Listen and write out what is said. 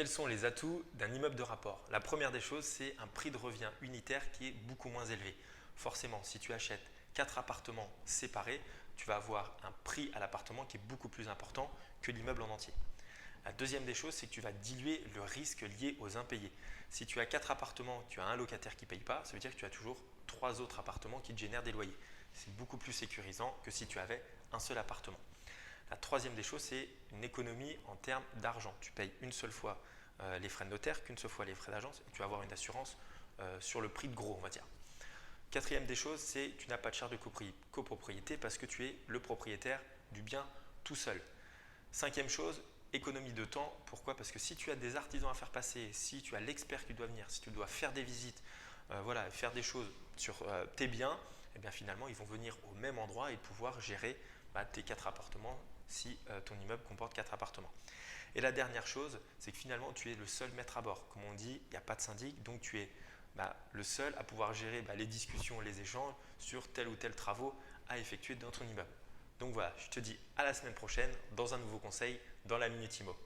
Quels sont les atouts d'un immeuble de rapport? La première des choses, c'est un prix de revient unitaire qui est beaucoup moins élevé. Forcément, si tu achètes 4 appartements séparés, tu vas avoir un prix à l'appartement qui est beaucoup plus important que l'immeuble en entier. La deuxième des choses, c'est que tu vas diluer le risque lié aux impayés. Si tu as 4 appartements, tu as un locataire qui ne paye pas, ça veut dire que tu as toujours 3 autres appartements qui te génèrent des loyers. C'est beaucoup plus sécurisant que si tu avais un seul appartement. La troisième des choses, c'est une économie en termes d'argent. Tu payes une seule fois les frais de notaire, qu'une seule fois les frais d'agence et tu vas avoir une assurance sur le prix de gros, on va dire. Quatrième des choses, c'est que tu n'as pas de charge de copropriété parce que tu es le propriétaire du bien tout seul. Cinquième chose, économie de temps. Pourquoi? Parce que si tu as des artisans à faire passer, si tu as l'expert qui doit venir, si tu dois faire des visites, voilà, faire des choses sur tes biens, et bien finalement, ils vont venir au même endroit et pouvoir gérer tes 4 appartements si ton immeuble comporte 4 appartements. Et la dernière chose, c'est que finalement, tu es le seul maître à bord. Comme on dit, il n'y a pas de syndic, donc tu es le seul à pouvoir gérer les discussions, les échanges sur tel ou tel travaux à effectuer dans ton immeuble. Donc voilà, je te dis à la semaine prochaine dans un nouveau conseil dans la Minute Immo.